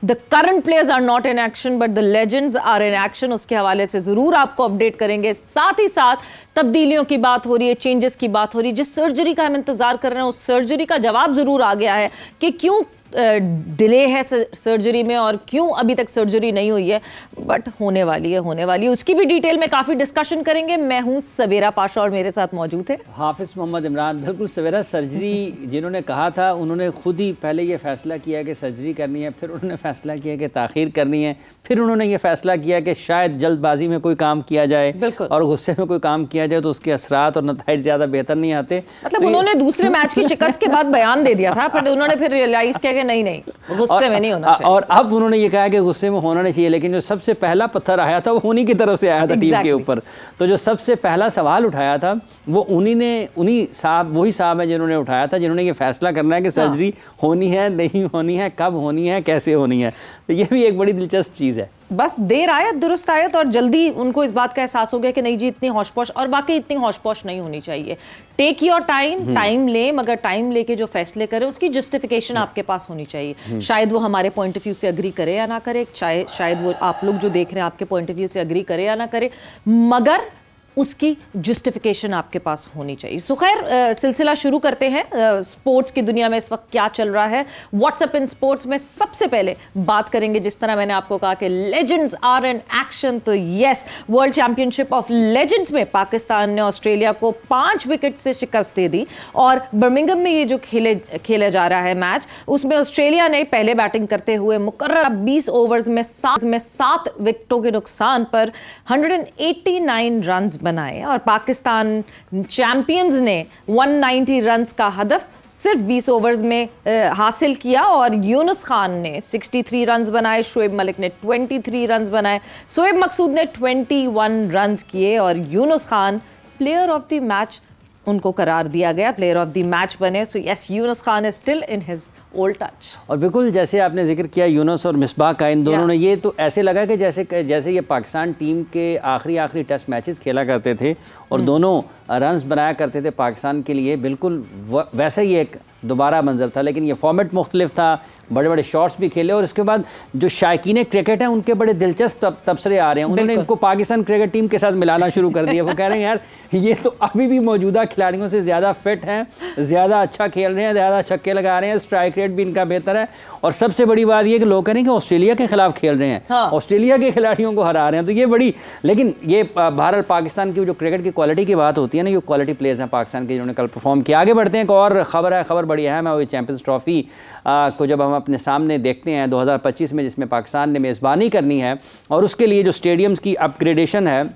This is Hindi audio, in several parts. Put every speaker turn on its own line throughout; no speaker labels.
The current players are not in action but the legends are in action, उसके हवाले से जरूर आपको अपडेट करेंगे। साथ ही साथ तब्दीलियों की बात हो रही है, चेंजेस की बात हो रही है, जिस सर्जरी का हम इंतजार कर रहे हैं उस सर्जरी का जवाब जरूर आ गया है कि क्यों डिले है सर्जरी में और क्यों अभी तक सर्जरी नहीं हुई है, बट होने वाली है, उसकी भी डिटेल में काफ़ी डिस्कशन करेंगे। मैं हूं सवेरा पाशा और मेरे साथ मौजूद है
हाफिज मोहम्मद इमरान। बिल्कुल सवेरा, सर्जरी जिन्होंने कहा था उन्होंने खुद ही पहले ये फैसला किया कि सर्जरी करनी है, फिर उन्होंने फैसला किया कि ताख़ीर करनी है, फिर उन्होंने ये फैसला किया कि शायद जल्दबाजी में कोई काम किया जाए और गुस्से में कोई काम किया जाए तो उसके असरात और नताइज ज़्यादा बेहतर नहीं आते।
मतलब उन्होंने दूसरे मैच की शिकस्त के बाद बयान दे दिया था, फिर उन्होंने फिर रियलाइज किया कि नहीं गुस्से में नहीं होना चाहिए।
और अब उन्होंने ये कहा कि गुस्से में होना नहीं चाहिए, लेकिन जो सबसे पहला पत्थर आया था वो उन्हीं की तरफ से आया था टीम के ऊपर। तो जो सबसे पहला सवाल उठाया था वो वही साहब है जिन्होंने उठाया था, जिन्होंने ये फैसला करना है कि सर्जरी होनी है नहीं होनी है, कब होनी है, कैसे होनी है। तो ये भी एक बड़ी दिलचस्प चीज़ है।
बस देर आयत दुरुस्त आयत, और जल्दी उनको इस बात का एहसास हो गया कि नहीं जी इतनी हौश पौश, और वाकई इतनी हौश पौश नहीं होनी चाहिए। टेक योर टाइम लें, मगर टाइम लेके जो फैसले करें उसकी जस्टिफिकेशन आपके पास होनी चाहिए। शायद वो हमारे पॉइंट ऑफ व्यू से अग्री करे या ना करे, शायद वो आप लोग जो देख रहे हैं आपके पॉइंट ऑफ व्यू से अग्री करे या ना करे, मगर उसकी जस्टिफिकेशन आपके पास होनी चाहिए। सो खैर, सिलसिला शुरू करते हैं। स्पोर्ट्स की दुनिया में इस वक्त क्या चल रहा है, व्हाट्सएप इन स्पोर्ट्स में सबसे पहले बात करेंगे, जिस तरह मैंने आपको कहा कि लेजेंड्स आर इन एक्शन। तो yes, world championship of legends में पाकिस्तान ने ऑस्ट्रेलिया को 5 विकेट से शिकस्त दे दी, और बर्मिंघम में ये जो खेला जा रहा है मैच, उसमें ऑस्ट्रेलिया ने पहले बैटिंग करते हुए मुकर्रर 20 ओवर्स में 7 विकेटों के नुकसान पर 189 रन बनाए, और पाकिस्तान चैंपियंस ने 190 रन्स का हदफ सिर्फ 20 ओवर्स में हासिल किया, और यूनुस खान ने 63 रन्स बनाए, शोएब मलिक ने 23 रन्स बनाए, शोएब मकसूद ने 21 रन्स किए, और Yunus Khan player of the match उनको करार दिया गया, प्लेयर ऑफ द मैच बने। So yes, Yunus Khan is still in his old touch.
और बिल्कुल जैसे आपने जिक्र किया यूनुस और मिसबाह का, इन दोनों ने, ये तो ऐसे लगा कि जैसे ये पाकिस्तान टीम के आखिरी टेस्ट मैचेस खेला करते थे और दोनों रन्स बनाया करते थे पाकिस्तान के लिए, बिल्कुल वैसे ही एक दोबारा मंजर था। लेकिन ये फॉर्मेट मुख्तलिफ था, बड़े बड़े शॉट्स भी खेले, और इसके बाद जो शायकीन क्रिकेट हैं उनके बड़े दिलचस्प तबसरे आ रहे हैं। उन्होंने इनको पाकिस्तान क्रिकेट टीम के साथ मिलाना शुरू कर दिया। वो कह रहे हैं यार ये तो अभी भी मौजूदा खिलाड़ियों से ज़्यादा फिट हैं, ज़्यादा अच्छा खेल रहे हैं, ज़्यादा छक्के लगा रहे हैं, स्ट्राइक रेट भी इनका बेहतर है, और सबसे बड़ी बात ये कि लोग कह रहे हैं कि ऑस्ट्रेलिया के खिलाफ खेल रहे हैं, ऑस्ट्रेलिया के खिलाड़ियों को हरा रहे हैं। तो ये बड़ी, लेकिन ये भारत पाकिस्तान की जो क्रिकेट की क्वालिटी की बात होती है ना, ये क्वालिटी प्लेयर्स हैं पाकिस्तान के जिन्होंने कल परफॉर्म किया। आगे बढ़ते हैं, एक और खबर है, खबर बड़ी अहम है, वो चैंपियंस ट्रॉफी को जब हम अपने सामने देखते हैं 2025 में, जिसमें पाकिस्तान ने मेज़बानी करनी है, और उसके लिए जो स्टेडियम्स की अपग्रेडेशन है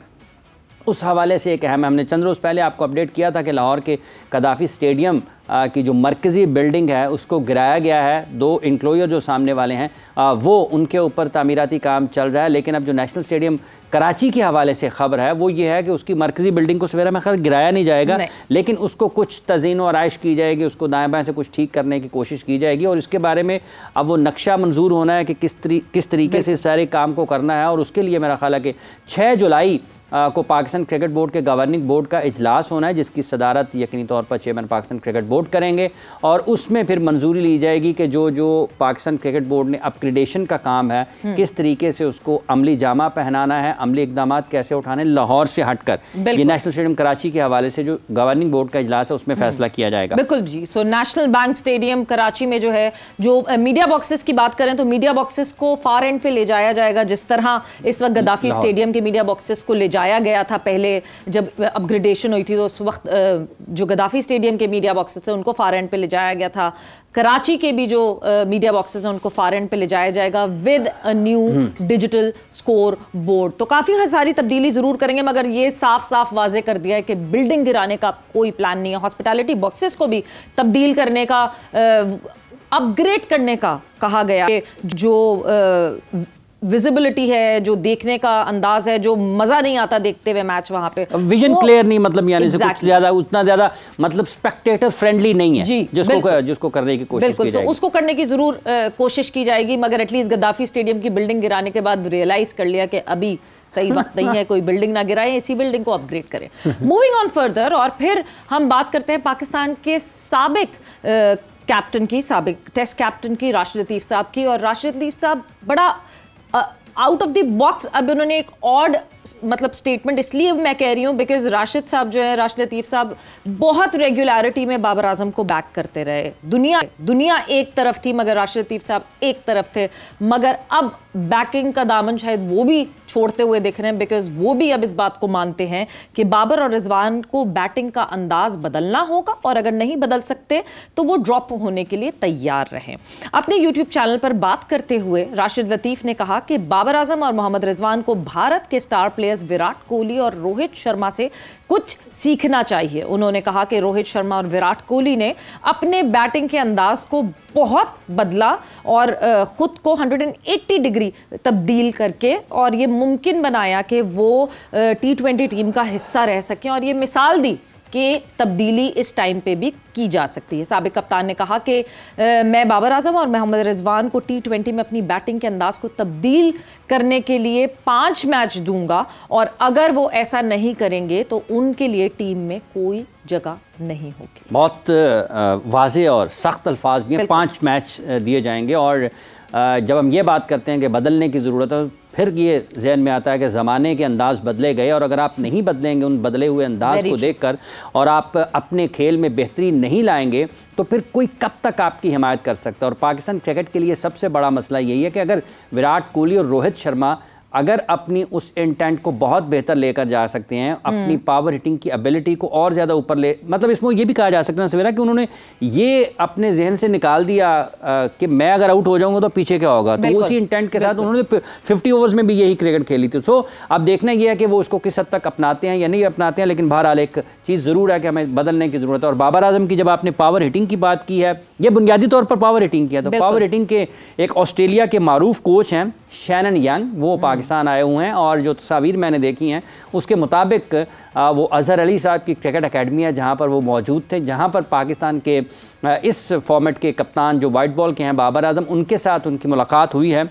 उस हवाले से एक अहम, हमने चंद रोज़ पहले आपको अपडेट किया था कि लाहौर के कदाफ़ी स्टेडियम की जो मरकज़ी बिल्डिंग है उसको गिराया गया है। 2 इंक्लोजर जो सामने वाले हैं वो उनके ऊपर तामीराती काम चल रहा है। लेकिन अब जो नेशनल स्टेडियम कराची के हवाले से ख़बर है वो ये है कि उसकी मरकज़ी बिल्डिंग को सवेरा में खैर गिराया नहीं जाएगा, लेकिन उसको कुछ तज़ीन और आइश की जाएगी, उसको दाएँ बाएँ से कुछ ठीक करने की कोशिश की जाएगी, और इसके बारे में अब वो नक्शा मंजूर होना है कि किस तरीके से सारे काम को करना है। और उसके लिए मेरा ख्याल है कि 6 जुलाई को पाकिस्तान क्रिकेट बोर्ड के गवर्निंग बोर्ड का इजलास होना है, जिसकी सदारत यकीनी तौर पर चेयरमैन पाकिस्तान क्रिकेट बोर्ड करेंगे, और उसमें फिर मंजूरी ली जाएगी कि जो पाकिस्तान क्रिकेट बोर्ड ने अपग्रेडेशन का काम है किस तरीके से उसको अमली जामा पहनाना है, अमली इकदाम कैसे उठाने, लाहौर से हटकर ये नेशनल स्टेडियम कराची के हवाले से जो गवर्निंग बोर्ड का इजलास है उसमें फैसला किया जाएगा।
बिल्कुल जी। So national bank stadium Karachi में जो है, जो मीडिया बॉक्सेस की बात करें तो मीडिया बॉक्सेस को फार एंड पे ले जाया जाएगा, जिस तरह इस वक्त गद्दाफी स्टेडियम के मीडिया बॉक्सेस को ले जाया गया था पहले जब अपग्रेडेशन हुई थी, तो उस वक्त जो गद्दाफी स्टेडियम के मीडिया बॉक्सेस थे उनको फार एंड पे ले जाया गया था। कराची के भी जो मीडिया बॉक्सेस हैं उनको फार एंड पे ले जाया जाएगा with a new digital score board. तो काफ़ी सारी तब्दीली ज़रूर करेंगे, मगर ये साफ साफ वाजे कर दिया है कि बिल्डिंग गिराने का कोई प्लान नहीं है। हॉस्पिटैलिटी बॉक्सेस को भी तब्दील करने का, अपग्रेड करने का कहा गया, जो विजिबिलिटी है, जो देखने का अंदाज है, जो मजा नहीं आता देखते हुए मैच वहां पे,
विजन क्लियर नहीं, मतलब यानी से कुछ ज्यादा उतना ज्यादा मतलब स्पेक्टेटर फ्रेंडली नहीं है
जी,
जिसको करने की कोशिश की जाएगी।
उसको करने की जरूर कोशिश की जाएगी, मगर एटलीस्ट गद्दाफी स्टेडियम की बिल्डिंग गिराने के बाद रियलाइज कर लिया कि अभी सही वक्त नहीं है, कोई बिल्डिंग ना गिराएं, इसी बिल्डिंग को अपग्रेड करें। मूविंग ऑन फर्दर, और फिर हम बात करते हैं पाकिस्तान के साबिक कैप्टन की, साबिक टेस्ट कैप्टन की, राशिद लतीफ़ साहब की। और राशिद लतीफ़ साहब बड़ा आउट ऑफ द बॉक्स अब उन्होंने एक ऑड मतलब स्टेटमेंट इसलिए मैं कह रही हूँ बिकॉज राशिद साहब जो है, राशिद लतीफ़ साहब बहुत रेगुलरिटी में बाबर आजम को बैक करते रहे। दुनिया एक तरफ थी मगर राशिद लतीफ़ साहब एक तरफ थे, मगर अब बैकिंग का दामन शायद वो भी छोड़ते हुए दिख रहे हैं बिकॉज वो भी अब इस बात को मानते हैं कि बाबर और रिजवान को बैटिंग का अंदाज बदलना होगा और अगर नहीं बदल सकते तो वो ड्रॉप होने के लिए तैयार रहें। अपने यूट्यूब चैनल पर बात करते हुए राशिद लतीफ़ ने कहा कि बाबर आजम और मोहम्मद रिजवान को भारत के स्टार प्लेयर्स विराट कोहली और रोहित शर्मा से कुछ सीखना चाहिए। उन्होंने कहा कि रोहित शर्मा और विराट कोहली ने अपने बैटिंग के अंदाज को बहुत बदला और खुद को 180 डिग्री तब्दील करके और ये मुमकिन बनाया कि वो T20 टीम का हिस्सा रह सकें और ये मिसाल दी कि तब्दीली इस टाइम पे भी की जा सकती है। साबिक कप्तान ने कहा कि मैं बाबर आजम और मोहम्मद रिजवान को T20 में अपनी बैटिंग के अंदाज को तब्दील करने के लिए 5 मैच दूंगा और अगर वो ऐसा नहीं करेंगे तो उनके लिए टीम में कोई जगह नहीं होगी।
बहुत वाज़ेह और सख्त अल्फाज में 5 मैच दिए जाएंगे और जब हम ये बात करते हैं कि बदलने की ज़रूरत है, फिर ये जहन में आता है कि ज़माने के अंदाज़ बदले गए और अगर आप नहीं बदलेंगे उन बदले हुए अंदाज़ को देखकर और आप अपने खेल में बेहतरी नहीं लाएंगे तो फिर कोई कब तक आपकी हिमायत कर सकता है। और पाकिस्तान क्रिकेट के लिए सबसे बड़ा मसला यही है कि अगर विराट कोहली और रोहित शर्मा अगर अपनी उस इंटेंट को बहुत बेहतर लेकर जा सकते हैं, अपनी पावर हिटिंग की एबिलिटी को और ज़्यादा ऊपर ले, मतलब इसमें ये भी कहा जा सकता है सवेरा कि उन्होंने ये अपने जहन से निकाल दिया कि मैं अगर आउट हो जाऊंगा तो पीछे क्या होगा, तो उसी इंटेंट के साथ उन्होंने 50 ओवर्स में भी यही क्रिकेट खेली थी। सो अब देखना यह है कि वो उसको किस हद तक अपनाते हैं या नहीं अपनाते हैं, लेकिन बहरहाल एक चीज़ ज़रूर है कि हमें बदलने की ज़रूरत है। और बाबर आजम की जब आपने पावर हिटिंग की बात की है, ये बुनियादी तौर पर पावर हिटिंग की है, तो पावर हिटिंग के एक ऑस्ट्रेलिया के मारूफ कोच हैं शैनन यंग, वो पाकिस्तान आए हुए हैं और जो तस्वीर मैंने देखी हैं उसके मुताबिक वो अजहर अली साहब की क्रिकेट अकेडमी है जहां पर वो मौजूद थे, जहां पर पाकिस्तान के इस फॉर्मेट के कप्तान जो वाइट बॉल के हैं बाबर आजम, उनके साथ उनकी मुलाकात हुई है।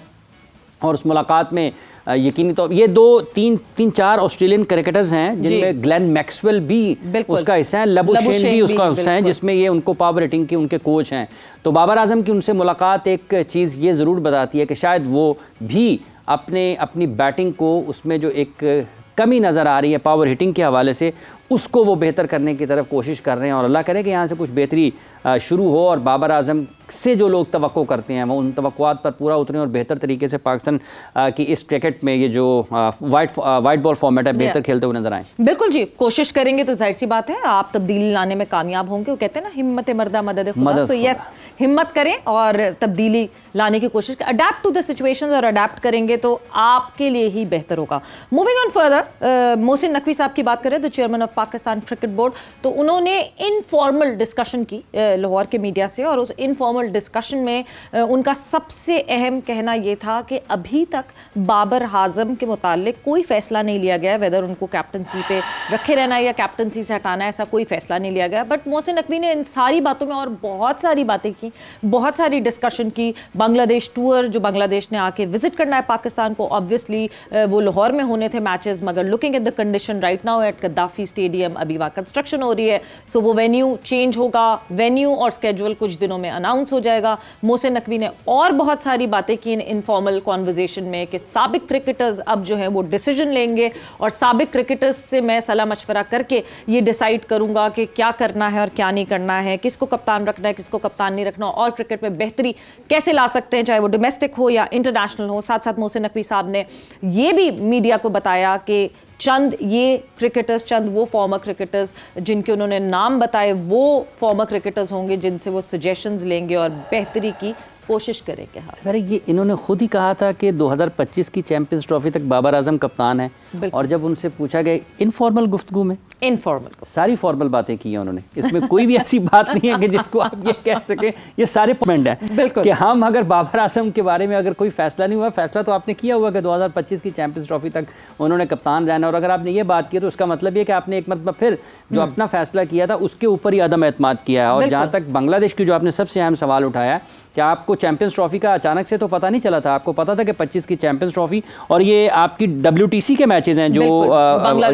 और उस मुलाकात में यकीनी तौर ये 2-3-4 ऑस्ट्रेलियन क्रिकेटर्स हैं जिनमें ग्लेन मैक्सवेल भी उसका हिस्सा है, लबुशेन भी उसका हिस्सा है, जिसमें ये उनको पावर हिटिंग के उनके कोच हैं। तो बाबर आजम की उनसे मुलाकात एक चीज़ ये ज़रूर बताती है कि शायद वो भी अपनी बैटिंग को उसमें जो एक कमी नज़र आ रही है पावर हिटिंग के हवाले से, उसको वो बेहतर करने की तरफ कोशिश कर रहे हैं। और अल्लाह करे कि यहाँ से कुछ बेहतरी शुरू हो और बाबर आजम से जो लोग तवक्को करते हैं वो उन तवक्कुआत पर पूरा उतरें और बेहतर तरीके से पाकिस्तान की इस क्रिकेट में ये जो वाइट बॉल फॉर्मेट है बेहतर खेलते हुए नजर आए।
बिल्कुल जी, कोशिश करेंगे तो जाहिर सी बात है आप तब्दीली लाने में कामयाब होंगे। वो कहते हैं ना हिम्मत मर्दा मदद खुदा। सो यस, हिम्मत करें और तब्दीली लाने की कोशिश करें, अडेप्ट टू द सिचुएशंस, और अडेप्ट करेंगे तो आपके लिए ही बेहतर होगा। Moving on further, Mohsin Naqvi साहब की बात करें, the chairman of Pakistan cricket board, तो उन्होंने इनफॉर्मल डिस्कशन की लाहौर के मीडिया से और उस इनफॉर्मल डिस्कशन में उनका सबसे अहम कहना यह था कि अभी तक बाबर आजम के मुतालिक कोई फैसला नहीं लिया गया, वेदर उनको कैप्टनसी पे रखे रहना है या कैप्टनसी से हटाना है, ऐसा कोई फैसला नहीं लिया गया। बट मोहसिन नकवी ने इन सारी बातों में और बहुत सारी बातें की, बहुत सारी डिस्कशन की। बांग्लादेश टूर, जो बांग्लादेश ने आके विजिट करना है पाकिस्तान को, ऑब्वियसली वो लाहौर में होने थे मैचेस, मगर looking at the condition right now at Gaddafi stadium, अभी वहाँ कंस्ट्रक्शन हो रही है, सो वो वेन्यू चेंज होगा, वेन्यू और स्केड्यूल कुछ दिनों में अनाउंस हो जाएगा। मोहसिन नकवी ने और बहुत सारी बातें की इन इनफॉर्मल कॉन्वर्जेशन में कि साबिक क्रिकेटर्स अब जो है वो डिसीजन लेंगे और साबिक क्रिकेटर्स से मैं सलाह मशवरा करके ये डिसाइड करूंगा कि क्या करना है और क्या नहीं करना है, किसको कप्तान रखना है, किसको कप्तान नहीं रखना, और क्रिकेट में बेहतरी कैसे ला सकते हैं, चाहे वो डोमेस्टिक हो या इंटरनेशनल हो। साथ साथ मोहसिन नकवी साहब ने ये भी मीडिया को बताया कि चंद ये क्रिकेटर्स, चंद वो फॉर्मर क्रिकेटर्स जिनके उन्होंने नाम बताए, वो फॉर्मर क्रिकेटर्स होंगे जिनसे वो सजेशंस लेंगे और बेहतरी की कोशिश करेंगे।
सर ये इन्होंने खुद ही कहा था कि 2025 की चैंपियंस ट्रॉफी तक बाबर आजम कप्तान है, और जब उनसे पूछा गया इनफॉर्मल गुफ्तगू में, इनफॉर्मल सारी फॉर्मल बातें की हैं उन्होंने, इसमें कोई भी ऐसी बात नहीं है कि जिसको आप ये कह सके ये सारे पॉइंट है कि हम अगर बाबर आजम के बारे में अगर कोई फैसला नहीं हुआ, फैसला तो आपने किया हुआ कि 2025 की चैंपियंस ट्रॉफी तक उन्होंने कप्तान रहना, और अगर आपने ये बात की तो उसका मतलब ये कि आपने एक मतलब फिर जो अपना फैसला किया था उसके ऊपर ही अदम एतमाद किया है। और जहाँ तक बांग्लादेश की जो आपने सबसे अहम सवाल उठाया कि आपको आपको चैंपियंस ट्रॉफी का अचानक से तो पता नहीं चला था, आपको पता था कि 25 की चैंपियंस ट्रॉफी और ये आपकी WTC के मैचेस हैं जो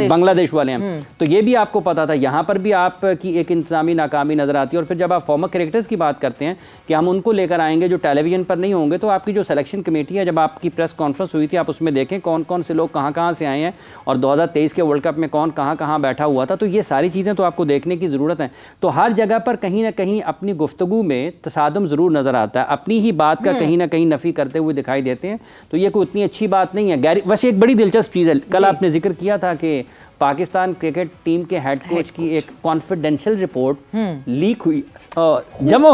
बांग्लादेश वाले हैं, तो ये भी आपको पता था। यहाँ पर भी आपकी एक इंतजामी नाकामी नजर आती है। और फिर जब आप फॉर्मर क्रिकेटर्स की बात करते हैं कि हम उनको लेकर आएंगे जो टेलीविजन पर नहीं होंगे, तो आपकी जो सिलेक्शन कमेटी है, जब आपकी प्रेस कॉन्फ्रेंस हुई थी, आप उसमें देखें कौन कौन से लोग कहाँ कहाँ से आए हैं और 2023 के वर्ल्ड कप में कौन कहाँ कहाँ बैठा हुआ था। तो ये सारी चीज़ें तो आपको देखने की ज़रूरत है। तो हर जगह पर कहीं ना कहीं अपनी गुफ्तगू में तसादम ज़रूर नज़र आता है, अपनी ही बात का कहीं ना कहीं नफ़ी करते हुए दिखाई देते हैं। तो ये कोई उतनी अच्छी बात नहीं है। गैरी, वैसे एक बड़ी दिलचस्प चीज़ है, कल आपने जिक्र किया था कि पाकिस्तान क्रिकेट टीम के हेड कोच की एक कॉन्फिडेंशियल रिपोर्ट लीक हुई, जमा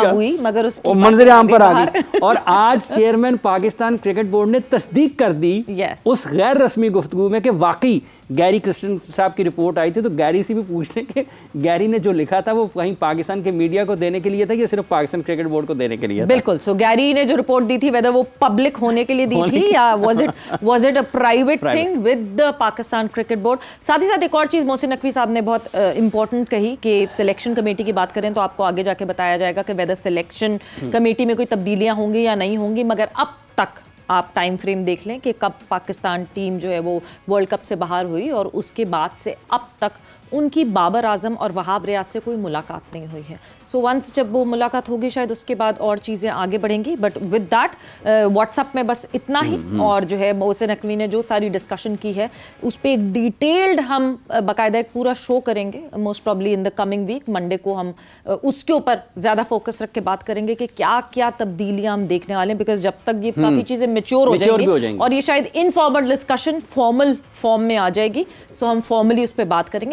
हुई मगर उसकी मंजर आम पर आ गई। और आज चेयरमैन पाकिस्तान क्रिकेट बोर्ड ने तस्दीक कर दी उस गैर रस्मी गुफ्तगू में कि वाकई गैरी क्रिस्टन साहब की रिपोर्ट आई थी। तो गैरी से भी पूछने के गैरी ने जो लिखा था वो कहीं पाकिस्तान के मीडिया को देने के लिए था या सिर्फ पाकिस्तान क्रिकेट बोर्ड को देने के लिए था?
बिल्कुल। सो गैरी ने जो रिपोर्ट दी थी, वेदर वो पब्लिक होने के लिए दी थी या was it a private thing with the Pakistan cricket board. साथ ही साथ एक और चीज़ मोहसिन नकवी साहब ने बहुत इंपॉर्टेंट कही कि सिलेक्शन कमेटी की बात करें तो आपको आगे जाके बताया जाएगा कि वेदर सिलेक्शन कमेटी में कोई तब्दीलियां होंगी या नहीं होंगी, मगर अब तक आप टाइम फ्रेम देख लें कि कब पाकिस्तान टीम जो है वो वर्ल्ड कप से बाहर हुई और उसके बाद से अब तक उनकी बाबर आजम और वहाब रियाज से कोई मुलाकात नहीं हुई है। सो वंस जब वो मुलाकात होगी शायद उसके बाद और चीज़ें आगे बढ़ेंगी। बट विद दैट व्हाट्सएप में बस इतना ही। और जो है मोहसिन नकवी ने जो सारी डिस्कशन की है उस पर एक डिटेल्ड हम बाकायदा एक पूरा शो करेंगे, most probably in the coming week Monday को हम उसके ऊपर ज़्यादा फोकस रख के बात करेंगे कि क्या क्या तब्दीलियाँ हम देखने वाले हैं। बिकॉज जब तक ये काफ़ी चीज़ें मेच्योर हो जाएंगी और ये शायद इनफॉर्मल डिस्कशन फॉर्मल फॉर्म में आ जाएगी, सो हम फॉर्मली उस पर बात करेंगे।